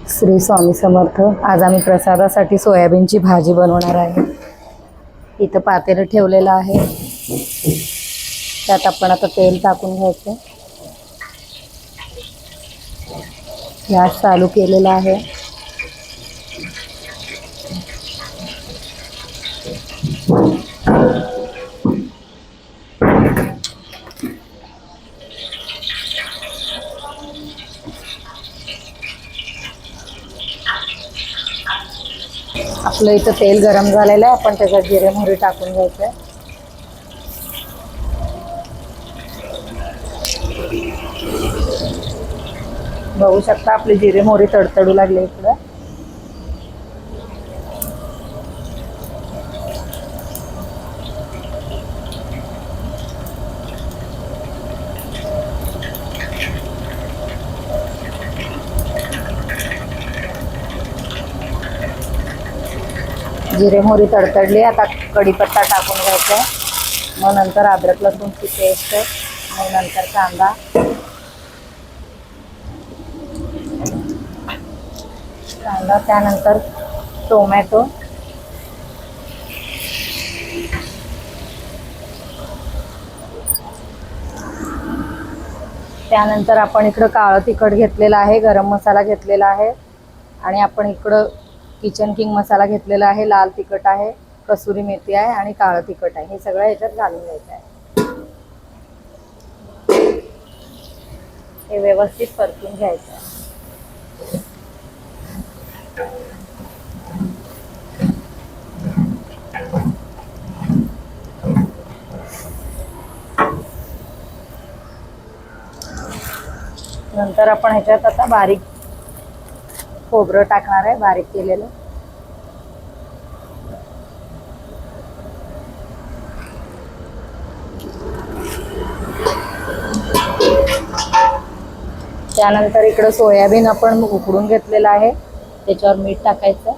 श्री स्वामी समर्थ। आज आम्ही प्रसादासाठी सोयाबीनची भाजी बनवणार आहे। इथं पातेलं ठेवलेलं आहे, त्यात आपण आता तेल टाकून घ्यायचं। गॅस चालू केलेला आहे। आपलं इथं तेल गरम झालेलं आहे, आपण त्याच्यात जिरे मोहरी टाकून घ्यायचं। बघू शकता आपली जिरे मोहरी तडतडू लागले इकडं। जिरे मोहरी तडतडली, आता कढीपत्ता टाकून घ्यायचा। मग नंतर अद्रक लसूणची पेस्ट, मग नंतर कांदा, त्यानंतर टोमॅटो, त्यानंतर आपण इकडं काळं तिखट घेतलेलं आहे, गरम मसाला घेतलेला आहे, आणि आपण इकडं किचन किंग मसाला घेतलेला आहे, लाल तिखट आहे, कसुरी मेथी आहे आणि काळं तिखट आहे। हे सगळं याच्यात घालून घ्यायचं आहे। हे व्यवस्थित परतून घ्यायचं आहे। नंतर आपण ह्याच्यात आता बारीक खोबरं टाकणार आहे, बारीक केलेलं। त्यानंतर इकडं सोयाबीन आपण उकडून घेतलेलं आहे, त्याच्यावर मीठ टाकायचं।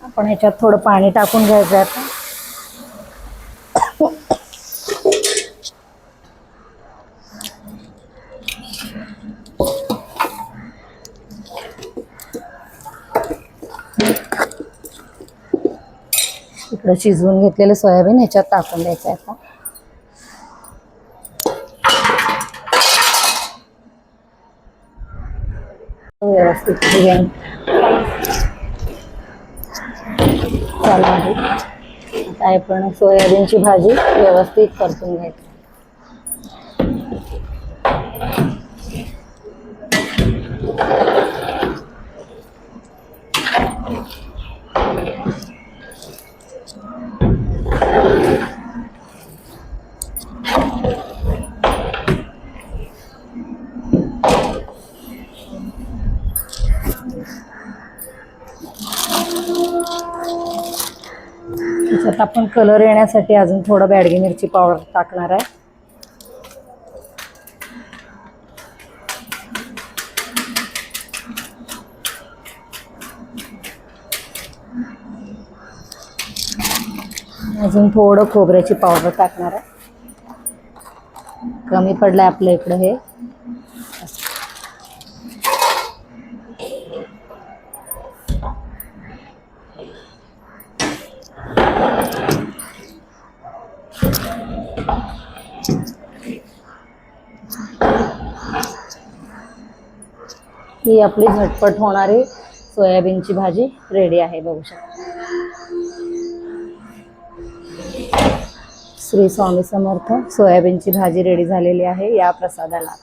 आपण ह्याच्यात थोडं पाणी टाकून घ्यायचं आता। इकडं शिजवून घेतलेलं सोयाबीन ह्याच्यात टाकून द्यायचं आता। व्यवस्थित चालू आहे। आता आपण सोयाबीनची भाजी व्यवस्थित परतून घ्यायची। त्याच्यात आपण कलर येण्यासाठी अजून थोडं बॅडगी मिरची पावडर टाकणार आहे। अजून थोडं खोबऱ्याची पावडर टाकणार आहे, कमी पडलंय आपल्या इकडं हे। ही आपली झटपट होणारी सोयाबीनची भाजी रेडी आहे, बघू शकता। श्री स्वामी समर्थ। सोयाबीनची भाजी रेडी झालेली आहे या प्रसादाला।